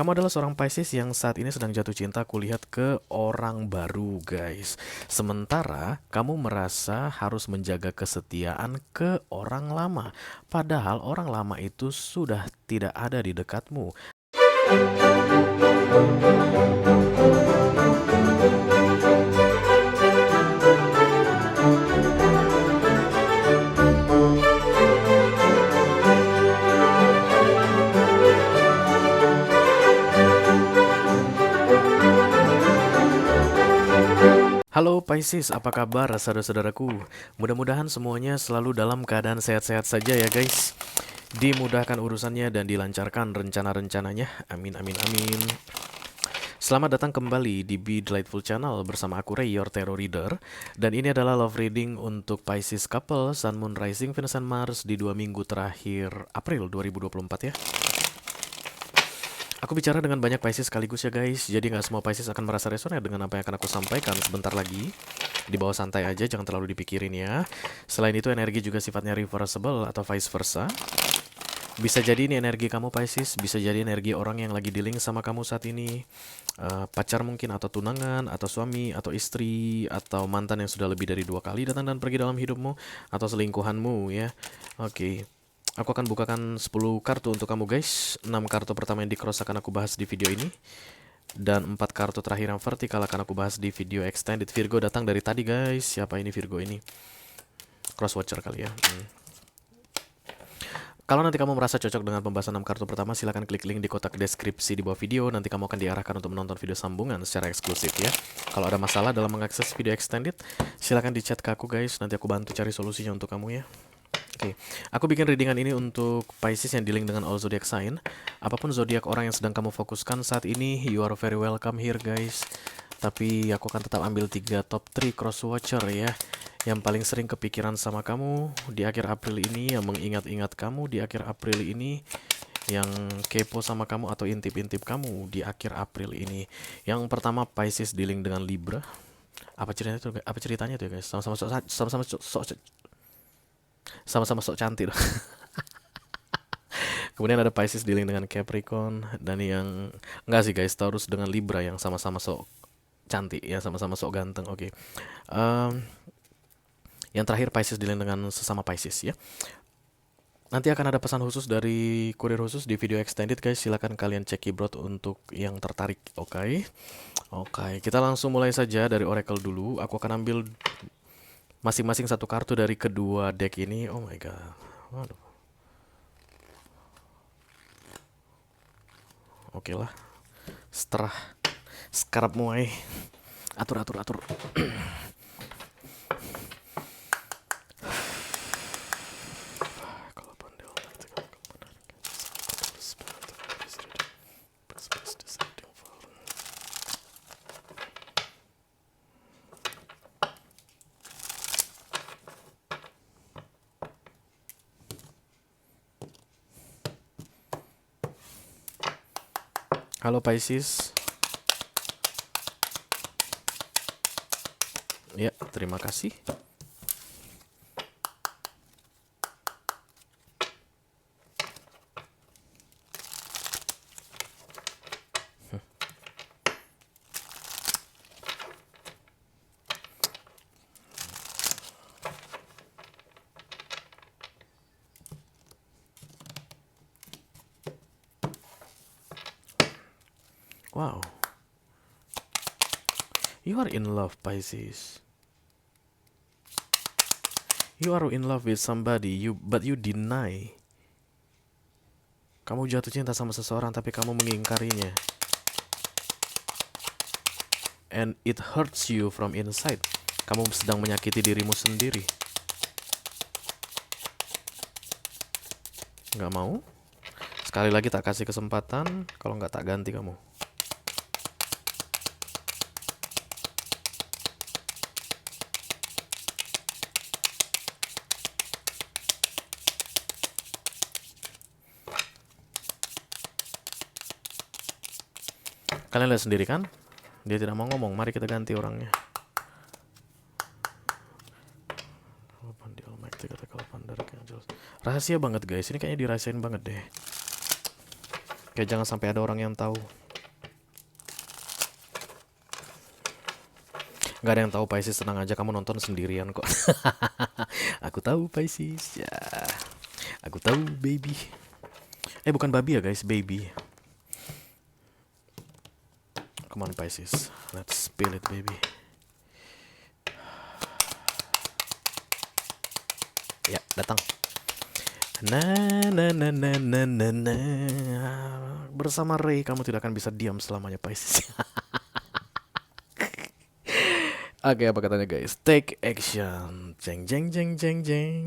Kamu adalah seorang Pisces yang saat ini sedang jatuh cinta, kulihat ke orang baru, guys. Sementara kamu merasa harus menjaga kesetiaan ke orang lama. Padahal orang lama itu sudah tidak ada di dekatmu. Halo Pisces, apa kabar saudara-saudaraku? Mudah-mudahan semuanya selalu dalam keadaan sehat-sehat saja ya guys. Dimudahkan urusannya dan dilancarkan rencana-rencananya. Amin, amin, amin. Selamat datang kembali di Be Delightful Channel bersama aku Ray, your tarot reader. Dan ini adalah love reading untuk Pisces couple, Sun, Moon, Rising, Venus, dan Mars di 2 minggu terakhir April 2024 ya. Aku bicara dengan banyak Pisces sekaligus ya guys, jadi nggak semua Pisces akan merasa resonate dengan apa yang akan aku sampaikan sebentar lagi. Di bawah santai aja, jangan terlalu dipikirin ya. Selain itu energi juga sifatnya reversible atau vice versa. Bisa jadi ini energi kamu Pisces, bisa jadi energi orang yang lagi dealing sama kamu saat ini. Pacar mungkin, atau tunangan, atau suami, atau istri, atau mantan yang sudah lebih dari 2 kali datang dan pergi dalam hidupmu, atau selingkuhanmu ya. Oke. Aku akan bukakan 10 kartu untuk kamu guys. 6 kartu pertama yang di cross akan aku bahas di video ini. Dan 4 kartu terakhir yang vertikal akan aku bahas di video extended. Virgo datang dari tadi guys. Siapa ini Virgo ini? Cross watcher kali ya. Kalau nanti kamu merasa cocok dengan pembahasan 6 kartu pertama, silahkan klik link di kotak deskripsi di bawah video. Nanti kamu akan diarahkan untuk menonton video sambungan secara eksklusif ya. Kalau ada masalah dalam mengakses video extended, silahkan di chat ke aku guys. Nanti aku bantu cari solusinya untuk kamu ya. Oke, aku bikin readingan ini untuk Pisces yang dealing dengan all zodiac sign. Apapun zodiak orang yang sedang kamu fokuskan saat ini, you are very welcome here guys. Tapi aku akan tetap ambil 3 top 3 cross watcher ya, yang paling sering kepikiran sama kamu di akhir April ini, yang mengingat-ingat kamu di akhir April ini, yang kepo sama kamu atau intip-intip kamu di akhir April ini. Yang pertama Pisces dealing dengan Libra. Apa ceritanya tuh guys? Sama-sama sok cantik. Kemudian ada Pisces dealing dengan Capricorn, dan yang enggak sih guys, Taurus dengan Libra yang sama-sama sok cantik ya, sama-sama sok ganteng. Oke. Yang terakhir Pisces dealing dengan sesama Pisces ya. Nanti akan ada pesan khusus dari kurir khusus di video extended guys. Silakan kalian cek keyboard untuk yang tertarik. Oke. Kita langsung mulai saja dari Oracle dulu. Aku akan ambil masing-masing 1 kartu dari kedua deck ini. Oh my god. Waduh. Oke lah. Setelah sekarap mulai atur. Halo Pisces. Ya, terima kasih. Wow. You are in love, Pisces. You are in love with somebody, but you deny. Kamu jatuh cinta sama seseorang tapi kamu mengingkarinya. And it hurts you from inside. Kamu sedang menyakiti dirimu sendiri. Nggak mau? Sekali lagi tak kasih kesempatan. Kalau nggak tak ganti kamu. Kalian lihat sendiri kan? Dia tidak mau ngomong. Mari kita ganti orangnya. Rahasia banget guys. Ini kayaknya dirasain banget deh. Kayak jangan sampai ada orang yang tahu. Gak ada yang tahu Pisces, tenang aja, kamu nonton sendirian kok. Aku tahu Pisces, ya. Aku tahu baby. Bukan babi ya guys, baby. Come on Pisces, let's spill it baby. Ya, datang. Na. Bersama Ray kamu tidak akan bisa diam selamanya Pisces. Oke, apa katanya guys? Take action. Jeng jeng jeng jeng jeng.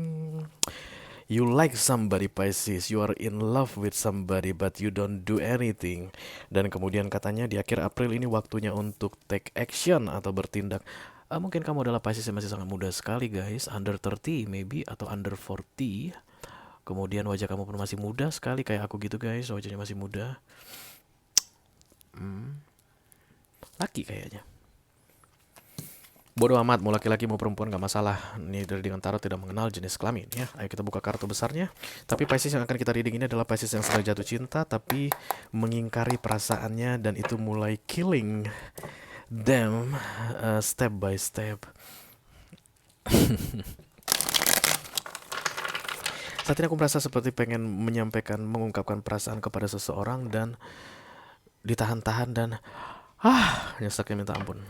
You like somebody Pisces, you are in love with somebody but you don't do anything. Dan kemudian katanya di akhir April ini waktunya untuk take action atau bertindak. Mungkin kamu adalah Pisces yang masih sangat muda sekali guys, under 30 maybe atau under 40. Kemudian wajah kamu pun masih muda sekali kayak aku gitu guys, wajahnya masih muda. Laki kayaknya. Bodoh amat, mau laki-laki mau perempuan gak masalah. Ini dari dengan tarot tidak mengenal jenis kelamin ya. Ayo kita buka kartu besarnya. Tapi Pisces yang akan kita reading ini adalah Pisces yang sedang jatuh cinta tapi mengingkari perasaannya dan itu mulai killing them step by step. Saat ini aku merasa seperti pengen mengungkapkan perasaan kepada seseorang dan ditahan-tahan dan nyeseknya minta ampun.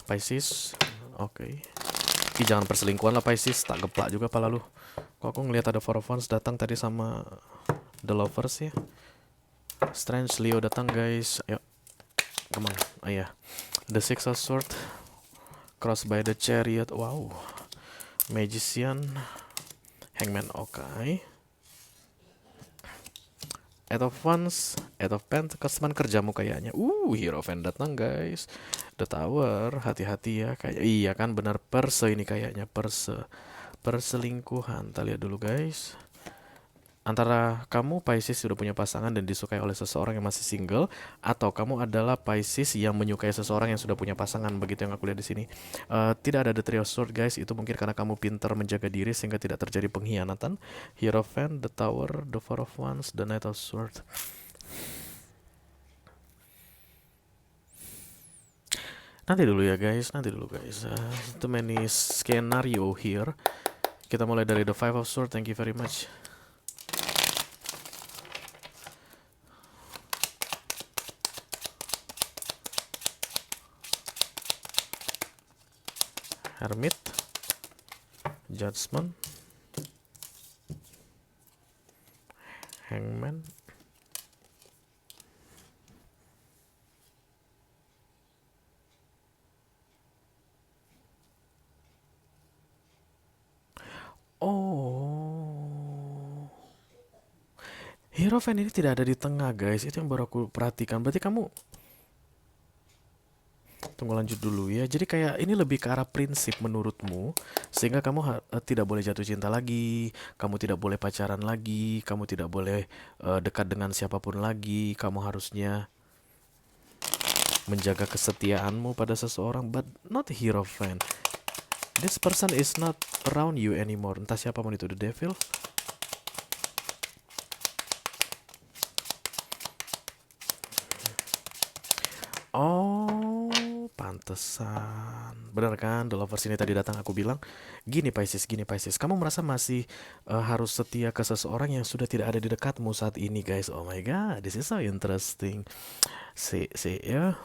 Pisces, oke. Jangan perselingkuhan lah Pisces, tak geplak juga pala lu. Kok aku ngelihat ada Four of Wands datang tadi sama The Lovers ya. Strange Leo datang guys, ayo. Come on, iya. The Six of Swords, Crossed by the Chariot, wow. Magician, Hangman, oke. Eight of Wands, Eight of Pentacles, teman kerjamu kayaknya. Hierophant datang guys. The Tower, hati-hati ya kayak. Iya kan benar, ini kayaknya perselingkuhan. Kita lihat dulu guys. Antara kamu Pisces sudah punya pasangan dan disukai oleh seseorang yang masih single, atau kamu adalah Pisces yang menyukai seseorang yang sudah punya pasangan, begitu yang aku lihat di sini. Tidak ada the Three of Swords guys, itu mungkin karena kamu pintar menjaga diri sehingga tidak terjadi pengkhianatan. Hierophant, The Tower, The Four of Wands, The Knight of Swords. Nanti dulu ya guys, too many scenario here. Kita mulai dari The Five of Swords, thank you very much. Hermit, Judgment, Hangman, Hierophant ini tidak ada di tengah guys, itu yang baru aku perhatikan. Berarti kamu tunggu lanjut dulu ya. Jadi kayak ini lebih ke arah prinsip menurutmu, sehingga kamu tidak boleh jatuh cinta lagi, kamu tidak boleh pacaran lagi, kamu tidak boleh dekat dengan siapapun lagi. Kamu harusnya menjaga kesetiaanmu pada seseorang, but not Hierophant. This person is not around you anymore. Entah siapapun itu, the devil. Pantesan. Benar kan, The Lovers ini tadi datang aku bilang, gini Pisces, kamu merasa masih harus setia ke seseorang yang sudah tidak ada di dekatmu saat ini guys. Oh my god, this is so interesting. Ya.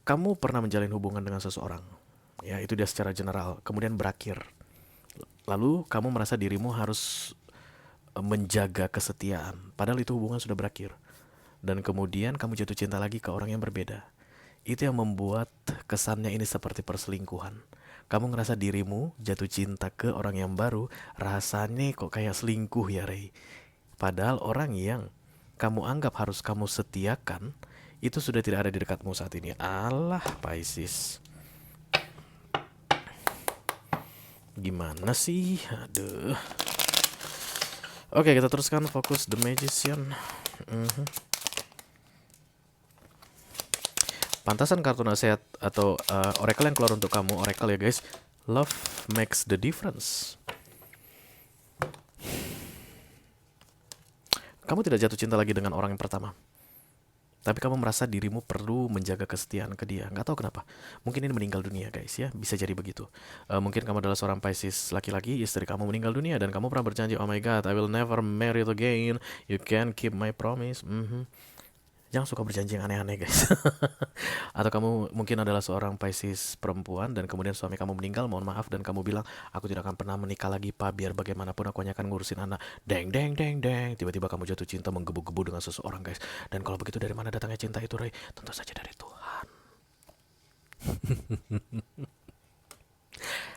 Kamu pernah menjalin hubungan dengan seseorang. Ya, itu dia secara general. Kemudian berakhir. Lalu kamu merasa dirimu harus menjaga kesetiaan. Padahal itu hubungan sudah berakhir. Dan kemudian kamu jatuh cinta lagi ke orang yang berbeda. Itu yang membuat kesannya ini seperti perselingkuhan. Kamu ngerasa dirimu jatuh cinta ke orang yang baru, rasanya kok kayak selingkuh ya Ray. Padahal orang yang kamu anggap harus kamu setiakan, itu sudah tidak ada di dekatmu saat ini. Alah Pisces. Gimana sih? Aduh. Oke, kita teruskan fokus The Magician. Pantasan kartu nasihat atau oracle yang keluar untuk kamu, oracle ya guys. Love makes the difference. Kamu tidak jatuh cinta lagi dengan orang yang pertama, tapi kamu merasa dirimu perlu menjaga kesetiaan ke dia. Nggak tahu kenapa. Mungkin ini meninggal dunia guys ya. Bisa jadi begitu. Mungkin kamu adalah seorang Pisces laki-laki, istri kamu meninggal dunia dan kamu pernah berjanji, oh my god, I will never marry you again. You can keep my promise. Jangan suka berjanji yang aneh-aneh guys. Atau kamu mungkin adalah seorang Pisces perempuan dan kemudian suami kamu meninggal, mohon maaf, dan kamu bilang, aku tidak akan pernah menikah lagi pak, biar bagaimanapun aku hanya akan ngurusin anak. Deng deng deng deng. Tiba-tiba kamu jatuh cinta menggebu-gebu dengan seseorang guys. Dan kalau begitu dari mana datangnya cinta itu Ray? Tentu saja dari Tuhan.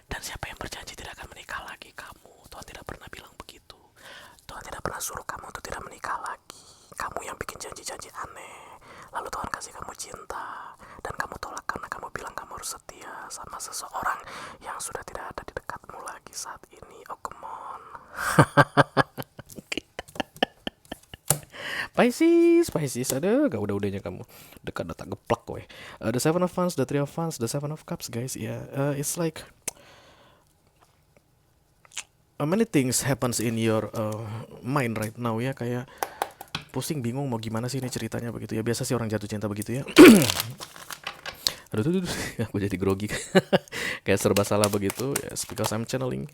Dan siapa yang berjanji tidak akan menikah lagi? Kamu. Tuhan tidak pernah bilang begitu. Tuhan tidak pernah suruh kamu untuk tidak menikah lagi. Kamu yang bikin janji-janji aneh. Lalu Tuhan kasih kamu cinta dan kamu tolak karena kamu bilang kamu harus setia sama seseorang yang sudah tidak ada di dekatmu lagi saat ini. Oh come on. Pisces, ada gak udah-udahnya kamu. Dekat datang geplak weh. The Seven of Wands, the Three of Wands, the Seven of Cups guys. It's like many things happens in your mind right now ya, kayak pusing bingung mau gimana sih ini ceritanya begitu ya. Biasa sih orang jatuh cinta begitu ya. Aduh, aku jadi grogi. Kayak serba salah begitu. Yes, because I'm channeling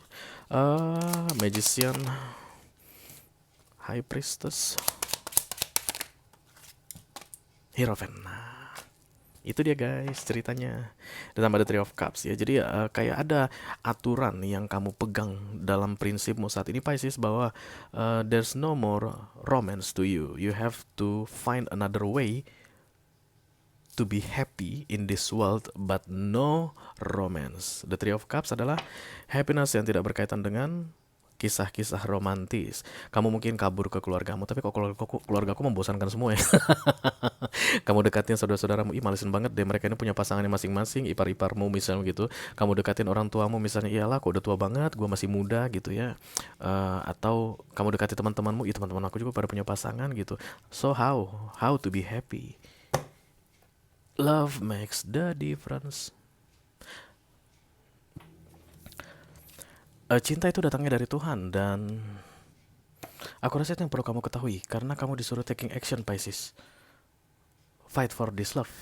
Magician, High Priestess, Hierophant. Nah, itu dia guys ceritanya. Ditambah ada Three of Cups ya. Jadi kayak ada aturan yang kamu pegang dalam prinsipmu saat ini Pisces, bahwa there's no more romance to you. You have to find another way to be happy in this world, but no romance. The Three of Cups adalah happiness yang tidak berkaitan dengan kisah-kisah romantis. Kamu mungkin kabur ke keluargamu, tapi kok keluargaku membosankan semua ya. Kamu dekatin saudara-saudaramu, ih malesin banget deh, mereka ini punya pasangannya masing-masing, ipar-iparmu misalnya gitu. Kamu dekatin orang tuamu misalnya, iyalah kok udah tua banget, gue masih muda gitu ya. Atau kamu dekati teman-temanmu, ih teman-teman aku juga pada punya pasangan gitu. So how to be happy? Love makes the difference. Cinta itu datangnya dari Tuhan, dan aku rasa itu yang perlu kamu ketahui, karena kamu disuruh taking action Pisces. Fight for this love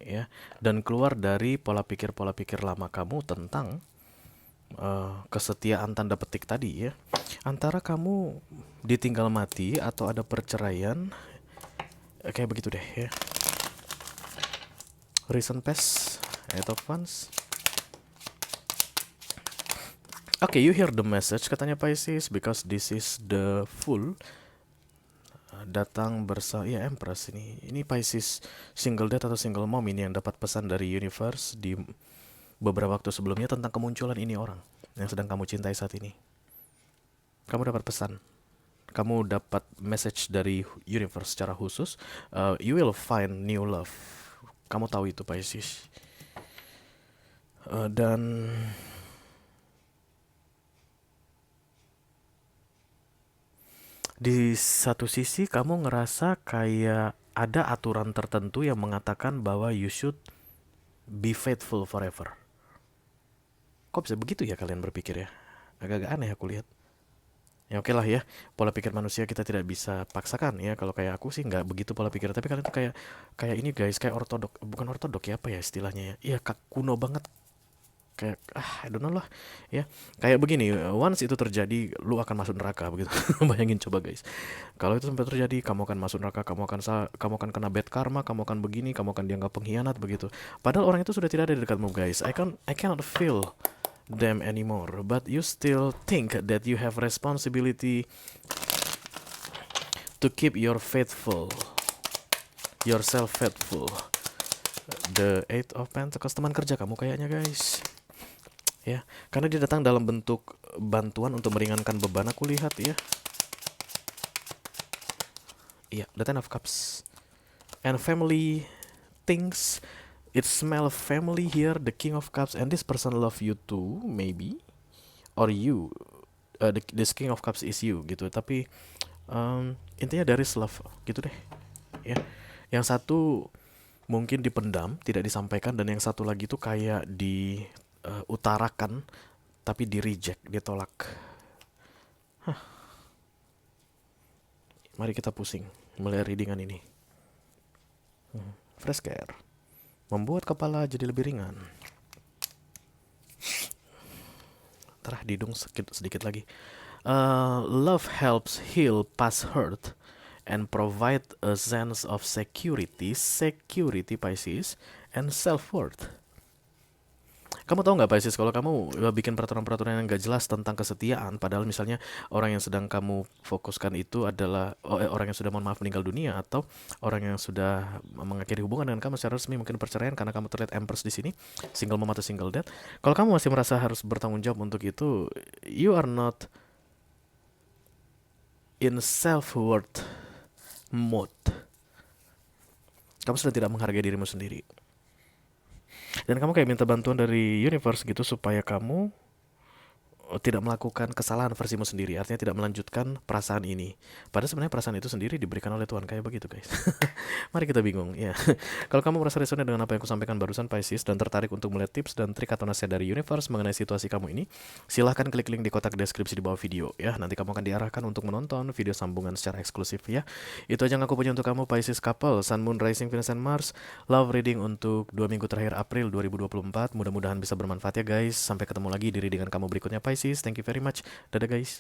ya, dan keluar dari pola pikir lama kamu tentang kesetiaan tanda petik tadi ya. Antara kamu ditinggal mati atau ada perceraian, kayak begitu deh ya. Recent past, Eight of Wands. Okay, you hear the message katanya Pisces, because this is the full datang bersama ya Empress ini. Ini Pisces single dad atau single mom ini yang dapat pesan dari universe di beberapa waktu sebelumnya tentang kemunculan ini orang yang sedang kamu cintai saat ini. Kamu dapat pesan. Kamu dapat message dari universe secara khusus. You will find new love. Kamu tahu itu Pisces. Dan di satu sisi kamu ngerasa kayak ada aturan tertentu yang mengatakan bahwa you should be faithful forever. Kok bisa begitu ya kalian berpikir ya? Agak-agak aneh aku lihat. Ya oke lah ya, pola pikir manusia kita tidak bisa paksakan ya. Kalau kayak aku sih nggak begitu pola pikir, tapi kalian tuh kayak ini guys, kayak ortodok, bukan ortodok ya, apa ya istilahnya ya? Iya, kuno banget. Kayak I don't know lah ya, kayak begini, once itu terjadi lu akan masuk neraka begitu. Bayangin coba guys, kalau itu sampai terjadi kamu akan masuk neraka, kamu akan kena bad karma, kamu akan begini, kamu akan dianggap pengkhianat begitu. Padahal orang itu sudah tidak ada di dekatmu guys. I cannot feel them anymore, but you still think that you have responsibility to keep yourself faithful. The Eight of Pentacles, teman kerja kamu kayaknya guys ya, karena dia datang dalam bentuk bantuan untuk meringankan beban, aku lihat ya. Iya, the Ten of Cups and family things. It smell family here, the King of Cups, and this person love you too maybe, or you this King of Cups is you gitu. Tapi intinya dari love gitu deh ya. Yang satu mungkin dipendam, tidak disampaikan, dan yang satu lagi tuh kayak diutarakan tapi di reject, ditolak. Mari kita pusing melihat readingan ini. Fresh care membuat kepala jadi lebih ringan. Terah di hidung sedikit lagi. Love helps heal past hurt and provide a sense of security Pisces, and self-worth. Kamu tahu nggak Pisces, kalau kamu bikin peraturan-peraturan yang nggak jelas tentang kesetiaan, padahal misalnya orang yang sedang kamu fokuskan itu adalah orang yang sudah, mohon maaf, meninggal dunia, atau orang yang sudah mengakhiri hubungan dengan kamu secara resmi, mungkin perceraian karena kamu terlihat Empress di sini, single mom atau single dad. Kalau kamu masih merasa harus bertanggung jawab untuk itu, you are not in self-worth mode. Kamu sudah tidak menghargai dirimu sendiri. Dan kamu kayak minta bantuan dari universe gitu supaya kamu tidak melakukan kesalahan versimu sendiri, artinya tidak melanjutkan perasaan ini. Padahal sebenarnya perasaan itu sendiri diberikan oleh Tuhan, kayak begitu guys. Mari kita bingung ya. Kalau kamu merasa resonate dengan apa yang aku sampaikan barusan Pisces, dan tertarik untuk melihat tips dan trik atau nasihat dari universe mengenai situasi kamu ini, silahkan klik link di kotak deskripsi di bawah video ya. Nanti kamu akan diarahkan untuk menonton video sambungan secara eksklusif ya. Itu aja yang aku punya untuk kamu Pisces couple, Sun, Moon, Rising, Venus, and Mars. Love reading untuk 2 minggu terakhir April 2024. Mudah-mudahan bisa bermanfaat ya guys. Sampai ketemu lagi di readingan kamu berikutnya Pisces. Thank you very much. Dadah guys.